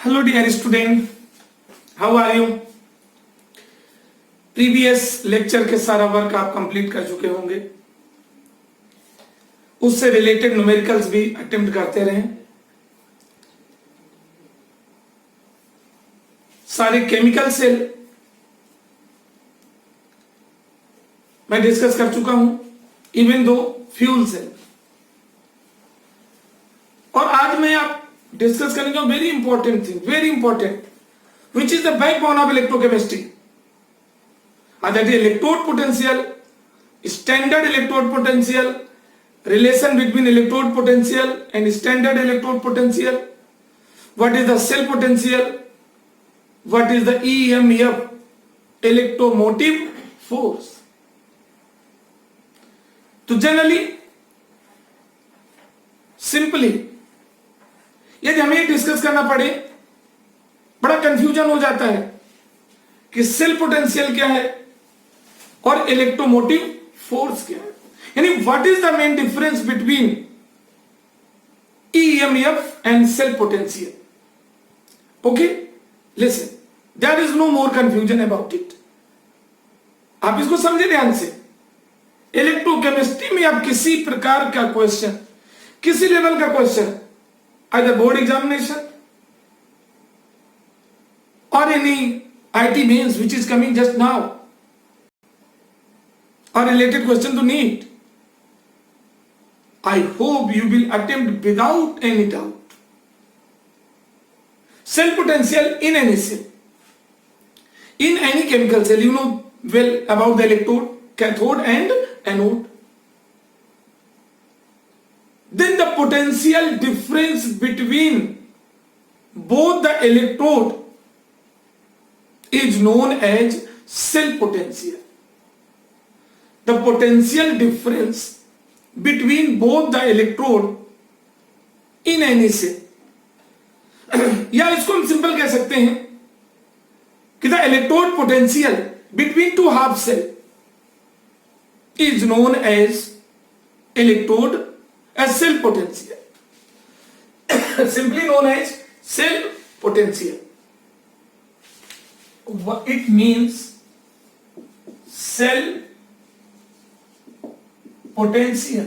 Hello dear student, how are you. Previous lecture के सारा work आप कंप्लीट कर चुके होंगे, उससे रिलेटेड न्यूमेरिकल्स भी अटेम्प्ट करते रहे। सारे केमिकल सेल मैं डिस्कस कर चुका हूं, इवन दो फ्यूल सेल। और आज मैं आप डिस्कस करेंगे very important thing, very important, which is the backbone of electrochemistry, that is electrode potential, standard electrode potential, relation between electrode potential and standard electrode potential, what is the cell potential, what is the EMF, electromotive force. तो generally simply यदि हमें ये discuss करना पड़े, बड़ा confusion हो जाता है कि सेल पोटेंशियल क्या है और इलेक्ट्रोमोटिव फोर्स क्या है, यानी what is the main difference between EMF and cell potential. Okay, listen, there is no more confusion about it. आप इसको समझे ध्यान से. इलेक्ट्रोकेमिस्ट्री में आप किसी प्रकार का क्वेश्चन, किसी लेवल का क्वेश्चन, आइदर बोर्ड एग्जामिनेशन और any IT mains which is coming just now, or related question to NEET, I hope you will attempt without any doubt. Cell potential in any cell, in any chemical cell, you know well about the electrode, cathode and anode. Then the potential difference between both the electrode is known as cell potential. The potential difference between both the electrode in any cell, या इसको हम simple कह सकते हैं कि the electrode potential between two half cell is known as cell potential, simply known as cell potential. It means cell potential.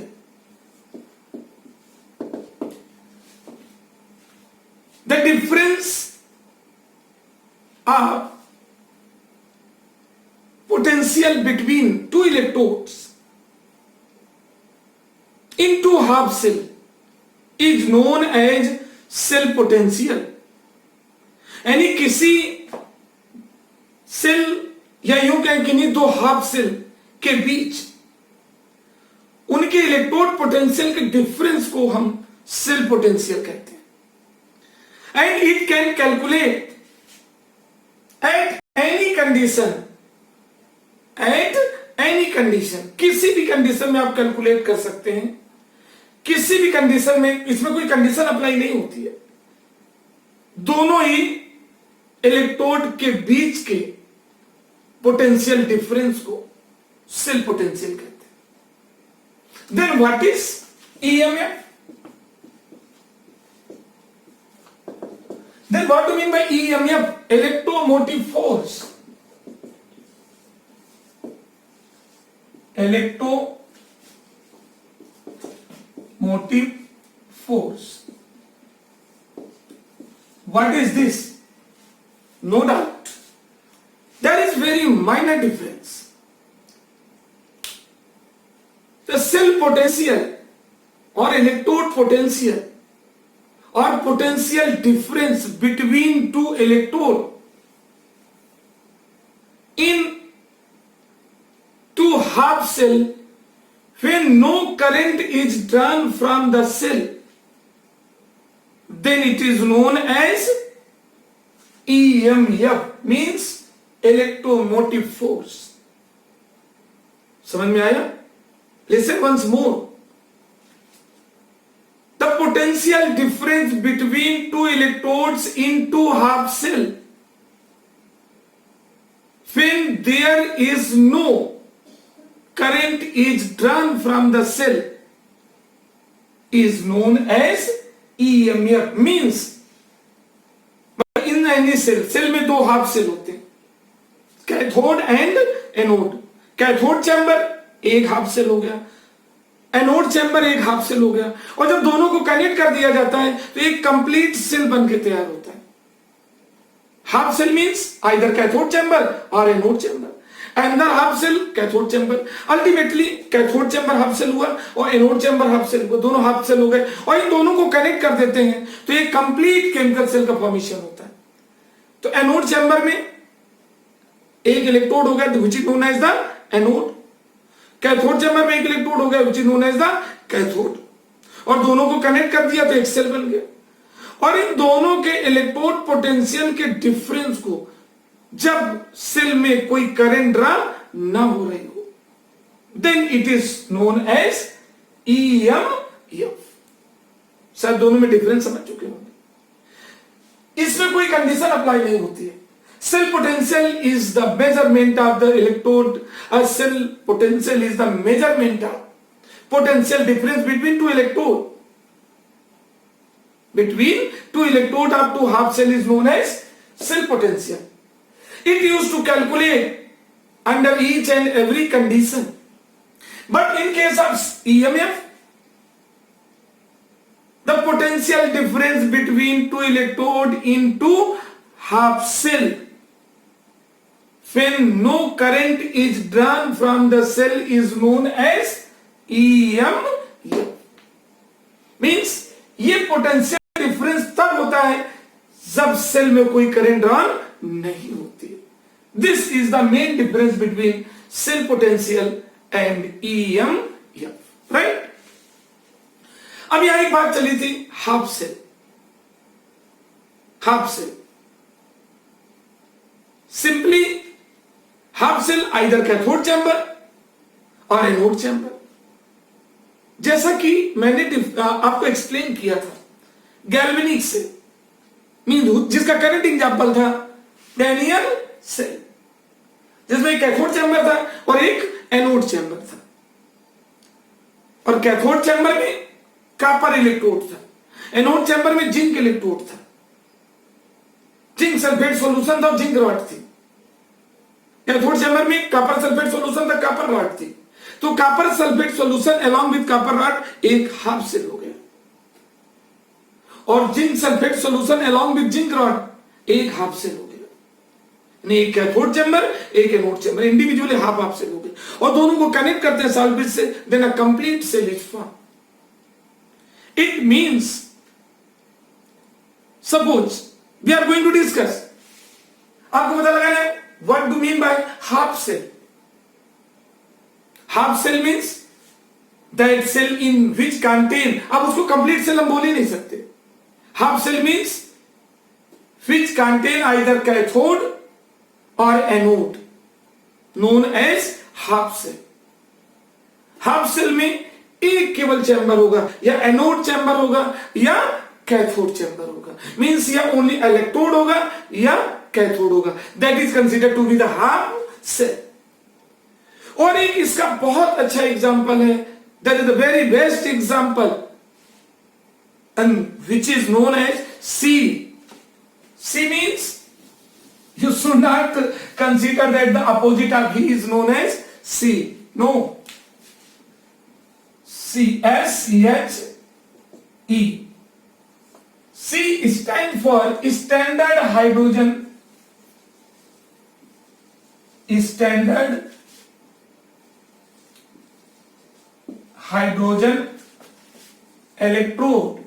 The difference of potential between two electrodes in two half cell is known as cell potential. यानी किसी cell या यूं कहें कि दो half cell के बीच उनके electrode potential के डिफरेंस को हम सेल पोटेंशियल कहते हैं. And it can calculate at any condition, किसी भी कंडीशन में आप कैलकुलेट कर सकते हैं. किसी भी कंडीशन में, इसमें कोई कंडीशन अप्लाई नहीं होती है. दोनों ही इलेक्ट्रोड के बीच के पोटेंशियल डिफरेंस को सेल पोटेंशियल कहते हैं. Then what is EMF? Then what do you mean by EMF? Electromotive force. Electromotive force. What is this? No doubt, there is very minor difference. The cell potential or electrode potential or potential difference between two electrode in two half cell when no current is drawn from the cell, then it is known as EMF, means electromotive force. समझ में आया? Listen once more. The potential difference between two electrodes in two half cell when there is no current is drawn from the cell is known as EMF, means in any cell में दो half cell होते हैं, cathode and anode. Cathode chamber एक half cell हो गया, anode chamber एक half cell हो गया, और जब दोनों को कनेक्ट कर दिया जाता है तो एक कंप्लीट सेल बन के तैयार होता है। Half cell means either cathode chamber और एनोड चैम्बर, अंदर half cell cathode chamber. Ultimately cathode chamber half cell हुआ और एनोड चैम्बर हाफ सेल हुआ, दोनों हाफ सेल हो गए, और इन दोनों को कनेक्ट कर देते हैं तो एक कंप्लीट केमिकल सेल का फॉर्मेशन होता है। तो एनोड चैम्बर में एक इलेक्ट्रोड हो गया which is known as the anode, cathode chamber में एक इलेक्ट्रोड हो गया which is known as the cathode, और दोनों को कनेक्ट कर दिया तो एक सेल बन गया। और इन दोनों के इलेक्ट्रोड पोटेंशियल के डिफरेंस को जब सेल में कोई करंट ड्रा ना हो रही हो, then it is known as EMF। शायद दोनों में डिफरेंस समझ चुके होंगे। इसमें कोई कंडीशन अप्लाई नहीं होती है। Cell potential is the measurement of the electrode, cell potential is the measurement of potential difference between two electrode, between two electrode of two half cell is known as cell potential. It used to calculate under each and every condition. But in case of EMF, the potential difference between two electrode in two half cell, when no current is drawn from the cell, is known as EMF. Means ये potential difference तब होता है जब cell में कोई current drawn नहीं होती। This is the main difference between cell potential and EMF, right. अब यहां एक बात चली थी, half cell. Half cell simply half cell either cathode chamber और एनोड चैम्बर। जैसा कि मैंने आपको एक्सप्लेन किया था, गैल्वेनिक सेल मीन जिसका करंट एग्जांपल था डैनियल सेल, जिसमें एक कैथोड चैम्बर था और एक एनोड चैम्बर था, और कैथोड चैम्बर में कॉपर इलेक्ट्रोड था, एनोड चैम्बर में जिंक इलेक्ट्रोड था, जिंक सल्फेट सॉल्यूशन था, जिंक रॉड थी। कैथोड चैम्बर में कॉपर सल्फेट सॉल्यूशन था, कॉपर रॉड थी। तो copper sulphate solution along with copper rod एक हाफ सेल हो गया, और zinc sulphate solution along with zinc rod एक हाफ सेल हो गया। एक कैथोड चैम्बर एक anode chamber individually half half cell हो गए, और दोनों को कनेक्ट करते हैं सॉल्वेंट से, then a complete cell is form. It means suppose we are going to discuss, आपको पता लगाना है what do mean by half cell. Half cell means that cell in which contain, अब उसको कंप्लीट सेल हम बोल ही नहीं सकते। Half cell means which contain either cathode और anode, known as half cell. Half cell में एक केवल चैम्बर होगा, या एनोड चैम्बर होगा या कैथोड चैम्बर होगा, मीन्स या ओनली इलेक्ट्रोड होगा या कैथोड होगा, that is considered to be the half cell. और एक इसका बहुत अच्छा एग्जांपल है, that is the very best example, and which is known as C. C means you should not consider that the opposite of he is known as C. No. C, S-C-H-E. C stand for standard hydrogen, standard hydrogen electrode,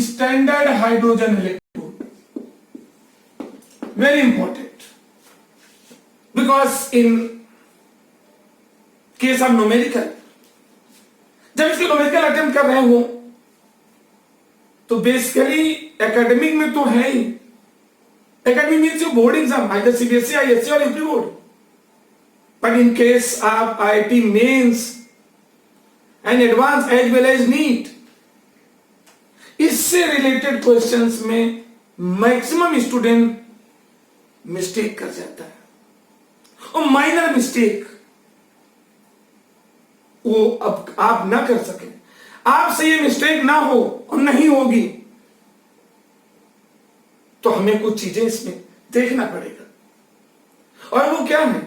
standard hydrogen electrode. Very important, because in case of numerical, जब इसके numerical attempt कर रहे हो तो basically academic में तो है ही, academic means your board exam either CBSE, ISC और UP board, but in case of IIT mains and advance as well as NEET, इससे रिलेटेड क्वेश्चंस में मैक्सिमम स्टूडेंट मिस्टेक कर जाता है, और माइनर मिस्टेक वो अब आप ना कर सके, आपसे ये मिस्टेक ना हो और नहीं होगी, तो हमें कुछ चीजें इसमें देखना पड़ेगा। और वो क्या है?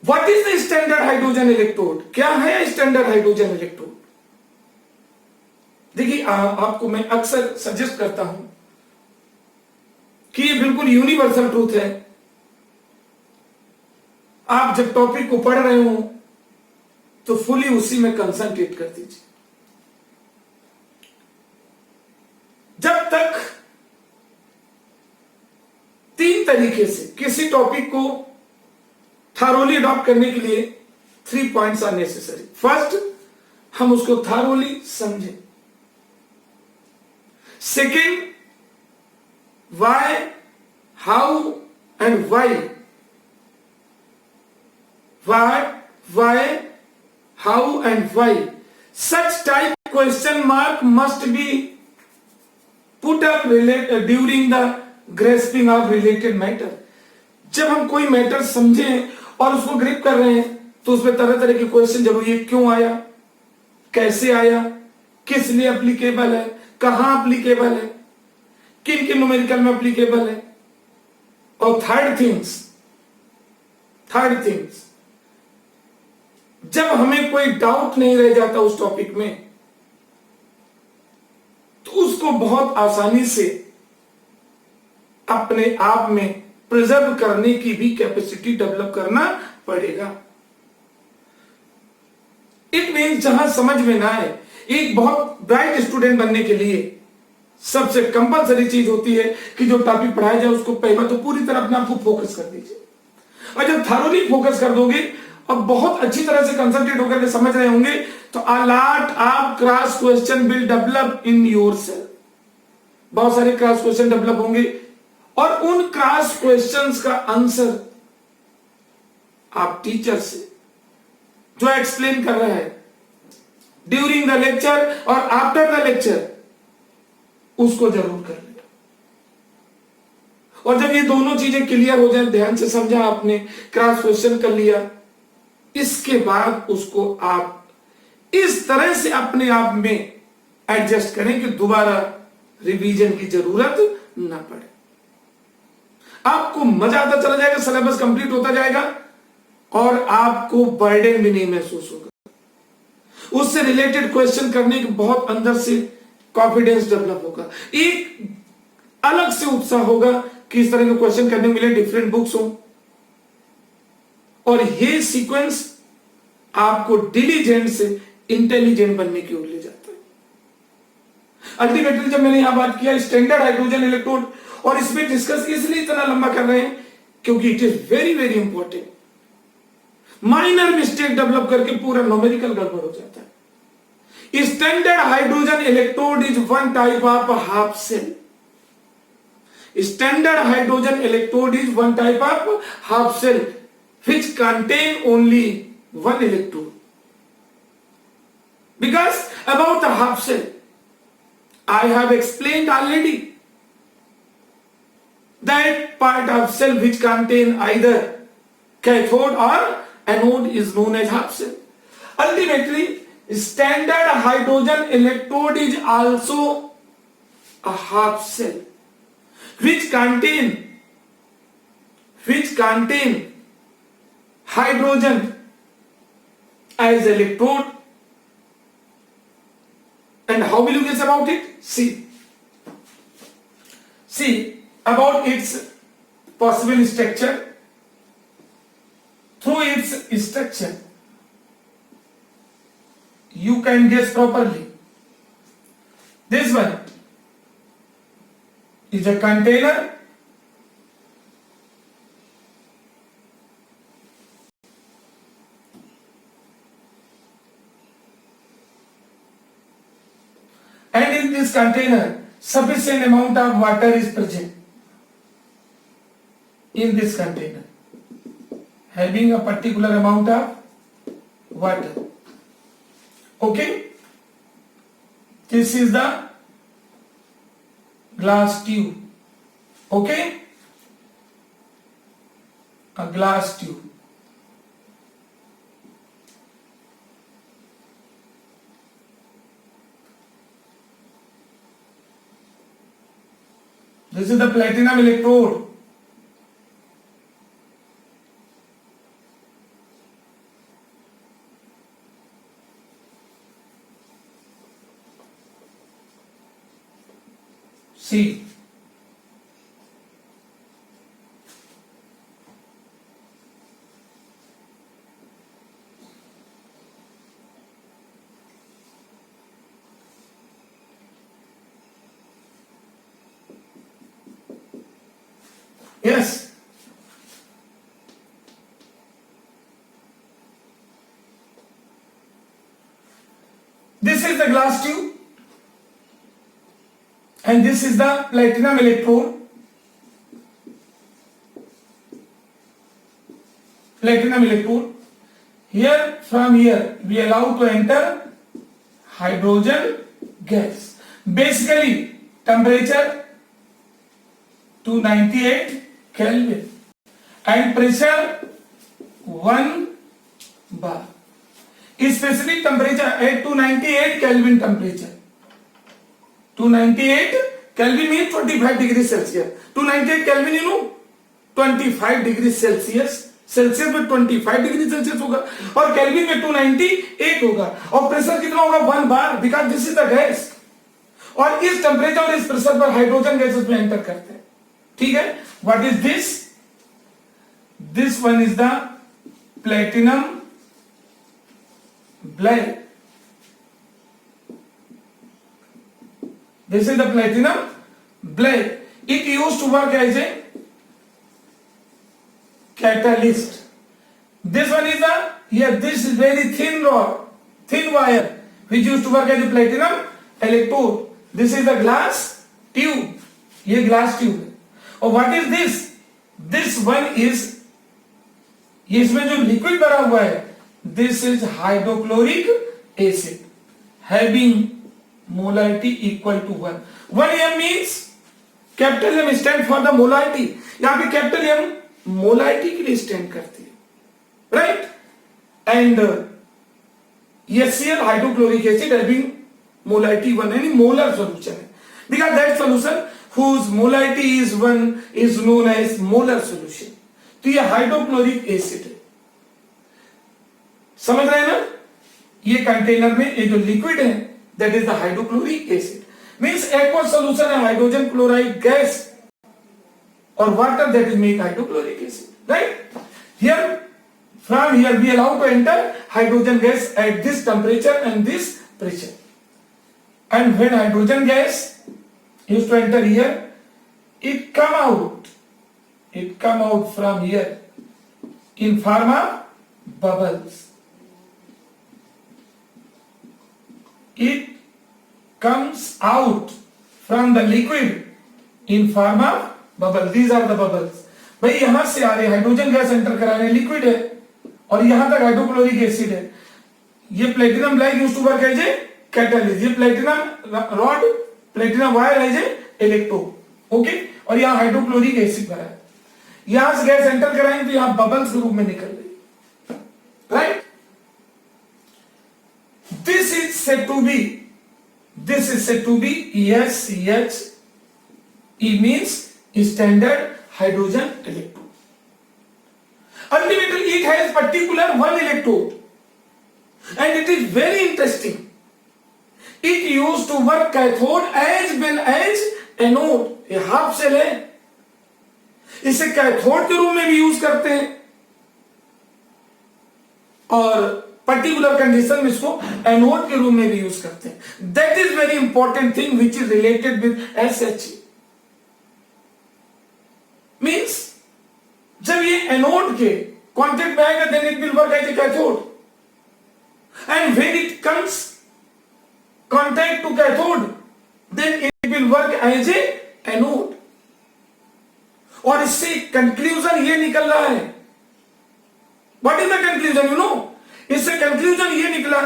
What is the standard hydrogen electrode? क्या है स्टैंडर्ड हाइड्रोजन इलेक्ट्रोड? देखिए, आपको मैं अक्सर सजेस्ट करता हूं कि ये बिल्कुल यूनिवर्सल ट्रूथ है। आप जब टॉपिक को पढ़ रहे हो तो फुली उसी में कंसंट्रेट कर दीजिए। जब तक 3 तरीके से किसी टॉपिक को थारोली अडॉप्ट करने के लिए 3 पॉइंट्स आर नेसेसरी। फर्स्ट, हम उसको थारोली समझें। Second, why, how and why. Why, how and why. Such type question mark must be put up during the grasping of related matter. जब हम कोई मैटर समझें और उसको ग्रिप कर रहे हैं तो उसमें तरह तरह के क्वेश्चन जरूरी है। क्यों आया, कैसे आया, किस लिए एप्लीकेबल है, कहां एप्लीकेबल है, किन किन न्यूमेरिकल में एप्लीकेबल है। और थर्ड थिंग्स, जब हमें कोई डाउट नहीं रह जाता उस टॉपिक में तो उसको बहुत आसानी से अपने आप में प्रिजर्व करने की भी कैपेसिटी डेवलप करना पड़ेगा। इट मीन्स जहां समझ में ना आए, एक बहुत ब्राइट स्टूडेंट बनने के लिए सबसे कंपलसरी चीज होती है कि जो टॉपिक पढ़ाया जाए उसको पहले तो पूरी तरह अपने आप को फोकस कर दीजिए। और जब थॉरोली फोकस कर दोगे और बहुत अच्छी तरह से कंसंट्रेट होकर के समझ रहे होंगे तो a lot of cross question will develop in yourself. बहुत सारे क्रॉस क्वेश्चन डेवलप होंगे और उन क्रॉस क्वेश्चंस का आंसर आप टीचर से, जो एक्सप्लेन कर रहा है ड्यूरिंग द लेक्चर और आफ्टर द लेक्चर, उसको जरूर कर लेना। और जब ये दोनों चीजें क्लियर हो जाए, ध्यान से समझा आपने, क्रॉस क्वेश्चन कर लिया, इसके बाद उसको आप इस तरह से अपने आप में एडजस्ट करें कि दोबारा रिवीजन की जरूरत ना पड़े। आपको मजा आता चला जाएगा, सिलेबस कंप्लीट होता जाएगा और आपको बर्डन भी नहीं महसूस होगा। उससे रिलेटेड क्वेश्चन करने के बहुत अंदर से कॉन्फिडेंस डेवलप होगा, एक अलग से उत्साह होगा कि इस तरह के क्वेश्चन करने मिले, डिफरेंट बुक्स हो। और ये सीक्वेंस आपको डिलीजेंट से इंटेलिजेंट बनने की ओर ले जाता है। अल्टीमेटली जब मैंने यहां बात किया स्टैंडर्ड हाइड्रोजन इलेक्ट्रोड, और इसमें डिस्कस इसलिए इतना लंबा कर रहे हैं क्योंकि it is very very important. Minor mistake develop करके पूरा न्यूमेरिकल गड़बड़ हो जाता है। Standard hydrogen electrode is one type of half cell. Standard hydrogen electrode is one type of half cell which contain only one electrode. Because about the half cell, I have explained already that part of cell which contain either cathode or anode is known as half cell. Ultimately, standard hydrogen electrode is also a half cell which contain hydrogen as electrode. And how will you guess about it? See about its possible structure. Through its structure you can guess properly. This one is a container, and in this container sufficient amount of water is present. In this container having a particular amount of water. Okay, this is the glass tube. Okay, a glass tube. This is the platinum electrode. See, yes, this is the glass tube and this is the platinum electrode. Platinum electrode. Here, from here, we allow to enter hydrogen gas. Basically, temperature 298 Kelvin and pressure 1 bar. Specific temperature at 298 Kelvin temperature. 298 Kelvin means 25 degrees Celsius. 298 Kelvin you know 25 degrees Celsius. Celsius में 25 degree Celsius होगा और kelvin में 298 होगा और pressure कितना होगा 1 बार because this is the gas और इस टेम्परेचर और इस प्रेशर पर हाइड्रोजन गैस उसमें एंटर करते हैं. ठीक है. What is this? This one is the platinum black. This is the platinum black. It used to work as a catalyst. This one is this is very thin rod, thin wire, which used to work as a platinum electrode. This is the glass tube. ये glass tube है. और what is this? This one is, ये इसमें जो liquid भरा हुआ है, this is hydrochloric acid, having molarity equal to 1. 1 m means capital M stand for the molarity. यहाँ पे capital M molarity के लिए stand करती है, right? And HCl hydrochloric acid having molarity 1 यानी molar solution है. Because that solution whose molarity is 1 is known as molar solution. तो ये hydrochloric acid है. समझ रहे हैं ना? ये कंटेनर में ये जो लिक्विड है that is the hydrochloric acid. Means aqueous solution है hydrogen chloride gas or water that is make hydrochloric acid. Right? Here, from here we allow to enter hydrogen gas at this temperature and this pressure. And when hydrogen gas used to enter here, it come out from here in form of bubbles. It comes out from the liquid in form of bubble. These are the bubbles. भाई यहां से आ रहे hydrogen gas enter करा रहे liquid है और यहां तक हाइड्रोक्लोरिक एसिड है. ये platinum black used to work as a catalyst. ये platinum rod, platinum wire as a electrode. Okay. और यहां हाइड्रोक्लोरिक एसिड भरा है. यहां से गैस एंटर कराएंगे तो यहां बबल्स के रूप में निकल रही. Right. This is said to be SCH. E means standard hydrogen electrode. Ultimately, it has particular one electrode, and it is very interesting. It used to work cathode as well as anode. ये half cell है. इसे cathode के रूप में भी use करते हैं और पर्टिकुलर कंडीशन में इसको एनोड के रूप में भी यूज करते हैं. That is very important thing which is related with SHE. Means जब ये एनोड के कांटेक्ट में आएगा then it will work as a cathode and when it comes contact to cathode then it will work as a anode. और इससे conclusion ये निकल रहा है. What is the conclusion? You know, इससे कंक्लूजन ये निकला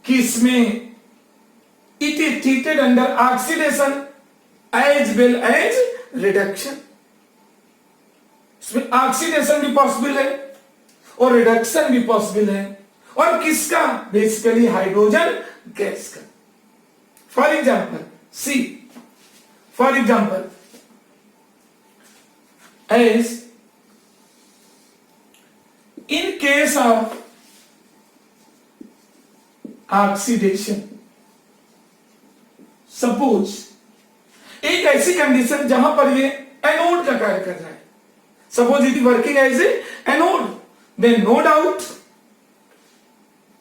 कि इसमें it is treated under oxidation as well as reduction. इसमें ऑक्सीडेशन भी पॉसिबल है और रिडक्शन भी पॉसिबल है. और किसका? बेसिकली हाइड्रोजन गैस का. For example see, For example, as in case of oxidation, suppose एक ऐसी कंडीशन जहां पर ये एनोड का कार्य कर रहा है, suppose it is working as a anode, then no doubt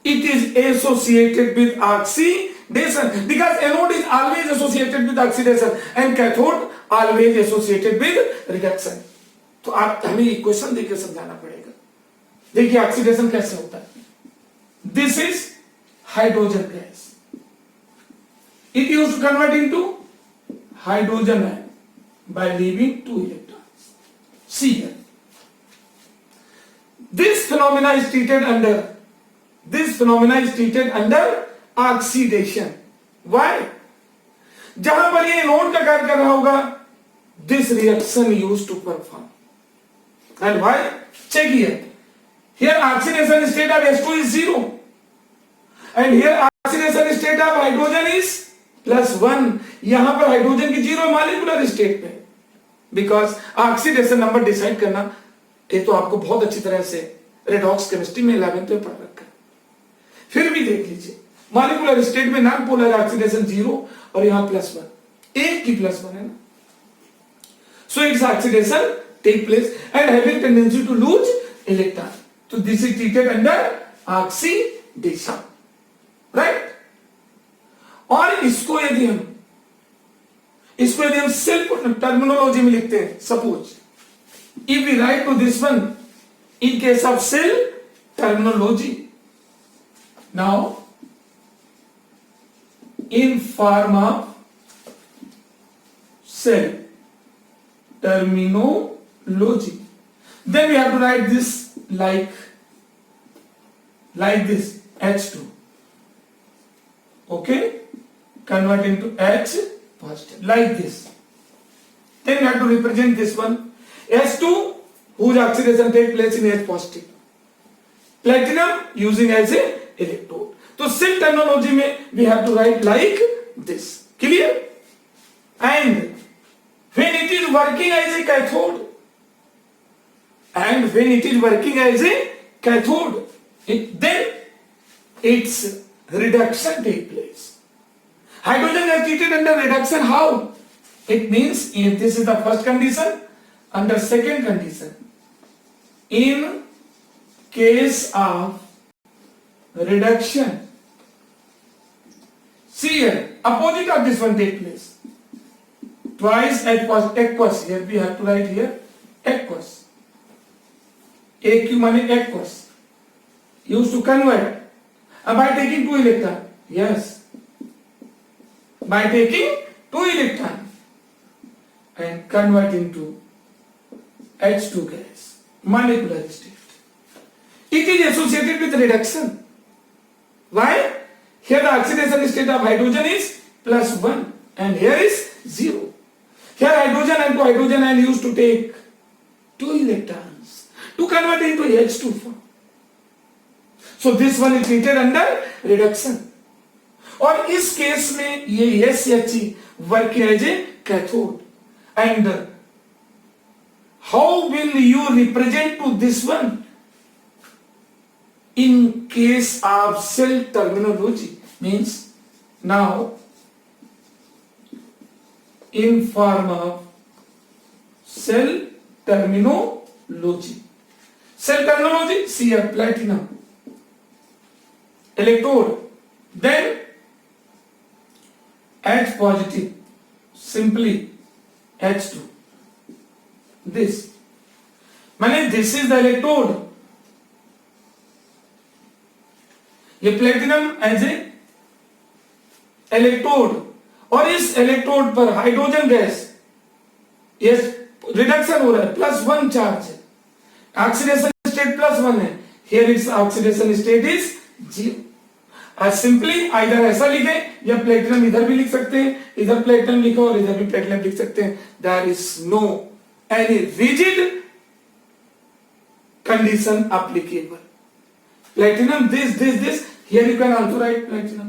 it is associated with oxidation because anode is always associated with oxidation and cathode always associated with reduction. तो आप हमें इक्वेशन देकर समझाना पड़ेगा. देखिए ऑक्सीडेशन कैसे होता है. This is hydrogen gas, it used to convert into hydrogen by leaving 2 electrons. See here, this phenomena is treated under oxidation. Why? जहां पर ये एनोड का कार्य कर रहा होगा, this reaction used to perform. And why? Check here. Here oxidation state of H2 is 0. And here oxidation state of hydrogen is +1. यहां पर हाइड्रोजन की 0 मॉलिक्यूलर स्टेट पे. बिकॉज ऑक्सीडेशन नंबर डिसाइड करना ये तो आपको बहुत अच्छी तरह से रेडॉक्स केमिस्ट्री में 11th में पढ़ रखा है. फिर भी देख लीजिए, मॉलिक्यूलर स्टेट में नॉन पोलर ऑक्सीडेशन 0 और यहां +1, एक की +1 है ना. So it's oxidation take place and having tendency to lose electron. तो this is treated under oxidation, right. और इसको यदि हम सेल्फ टर्मिनोलॉजी में लिखते हैं, suppose if we write to this one in case of cell terminology, now in form of cell terminology, then we have to write this like this H2, okay, convert into H positive like this. Then we have to represent this one H2 whose oxidation take place in H positive, platinum using as a electrode. तो cell terminology में we have to write like this. Clear? And when it is working as a cathode, then its reduction take place. Hydrogen is treated under reduction. How? It means if this is the first condition, under second condition, in case of reduction, see here, opposite of this one take place. Twice aqueous, here we have to write here aqueous. AQ माने aqueous, used to convert by taking 2 electron. Yes, by taking 2 electron and convert into H2 gas, molecular state. It is associated with reduction. Why? Here the oxidation state of hydrogen is +1 and here is 0. Here hydrogen and hydrogen ion used to take 2 electrons to convert into H2 form. So this one is treated under reduction. और इस case में ये SHE work as a cathode. And how will you represent to this one? In case of cell terminology, means now in form of cell terminology. Cell terminology, see here, platinum, electrode, then H positive, simply H2. This, माने this is the electrode. ये platinum as a electrode, और इस electrode पर hydrogen gas ये reduction हो रहा है, +1 charge है, ऑक्सीडेशन स्टेट +1 है, here its oxidation state is 0. Simply either ऐसा लिखे या प्लेटिनम इधर भी लिख सकते हैं, इधर प्लेटिनम लिखो और इधर भी प्लेटिनम लिख सकते हैं. There is no any rigid condition applicable. Platinum this, here you can also write platinum.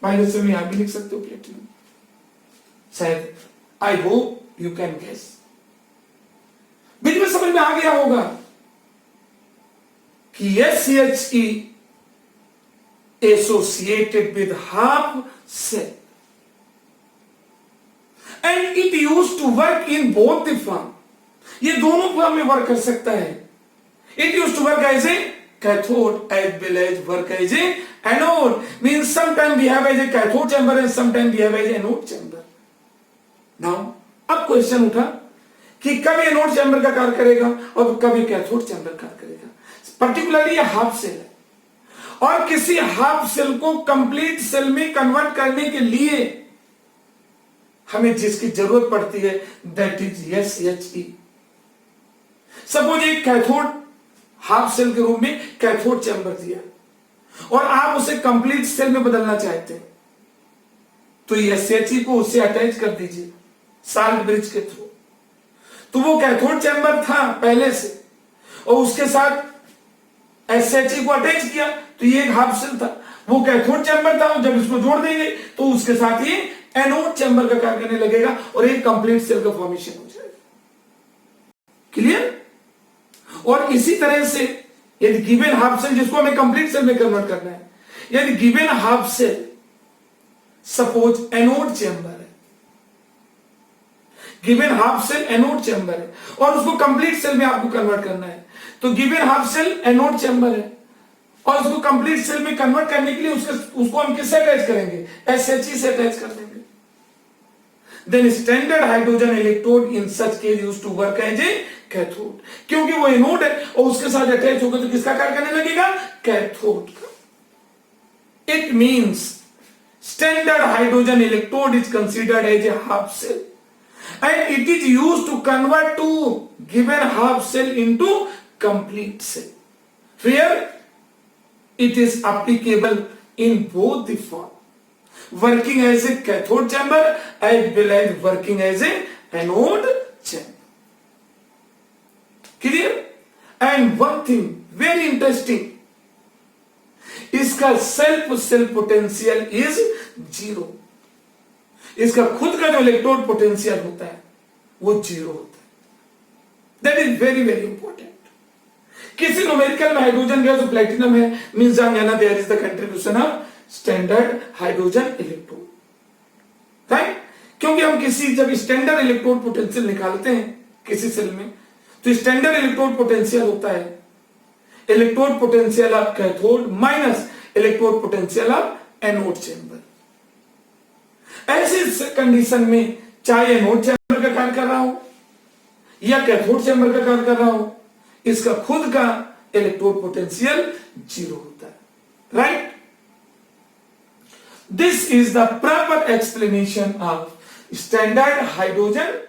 By the way, आप भी लिख सकते हो platinum. शायद I hope you can guess. बीच में समझ में आ गया होगा कि SHE associated with half cell and it use to work in both the form. ये दोनों फॉर्म में वर्क कर सकता है। It use to work as a cathode as well as work as a anode, means sometime we have as a cathode chamber and sometime we have as a anode chamber. Now अब question उठा कि कब anode chamber का कार्य करेगा और कब ये कैथोड चैम्बर कार्य करेगा। पर्टिकुलरली ये हाफ सेल है और किसी हाफ सेल को कंप्लीट सेल में कन्वर्ट करने के लिए हमें जिसकी जरूरत पड़ती है दैट इज SHE। सपोज एक कैथोड हाफ सेल के रूप में कैथोड चैम्बर दिया और आप उसे कंप्लीट सेल में बदलना चाहते हैं तो SHE को उससे अटैच कर दीजिए साल्ट ब्रिज के थ्रू। तो वो कैथोड चैम्बर था पहले से और उसके साथ SHE को अटैच किया तो ये एक हाफ सेल था। वो कैथोड चैम्बर था और जब इसको जोड़ देंगे तो उसके साथ ये एनोड चैम्बर का कार्य करने लगेगा और एक कंप्लीट सेल का फॉर्मेशन हो जाएगा। क्लियर? और इसी तरह से यदि गिवन हाफ सेल जिसको हमें कंप्लीट सेल में कन्वर्ट करना है, यदि given half cell suppose anode chamber है, given half cell anode chamber है और उसको कंप्लीट सेल में आपको कन्वर्ट करना है तो given half cell anode chamber है और उसको कंप्लीट सेल में कन्वर्ट करने के लिए उसको हम किससे अटैच करेंगे? SHE से अटैच कर देंगे। Then standard hydrogen electrode in such case used to work as a cathode, क्योंकि वो एनोड है और उसके साथ अटैच होगा तो किसका कार्य करने लगेगा? कैथोड का। It means standard hydrogen electrode is considered as a half cell and it is used to convert to given half cell into complete cell where it is applicable in both the form, working as a cathode chamber as well as working as a anode chamber. Clear? And one thing very interesting, इसका self potential is 0। इसका खुद का जो electrode potential होता है वो 0 होता है। That is very very important. किसी न्यूमेरिकल में हाइड्रोजन गया तो प्लेटिनम है, मींस जान जाना there is the contribution of standard hydrogen electrode, right? क्योंकि हम किसी जब स्टैंडर्ड इलेक्ट्रोड पोटेंशियल निकालते हैं किसी सेल में तो स्टैंडर्ड इलेक्ट्रोड पोटेंशियल होता है electrode potential of cathode minus electrode potential of anode chamber. ऐसी कंडीशन में चाहे एनोड चैम्बर का कार्य कर रहा हो या कैथोड चैम्बर का कार्य कर रहा हो, इसका खुद का इलेक्ट्रोड पोटेंशियल 0 होता है, right? This is the proper explanation of standard hydrogen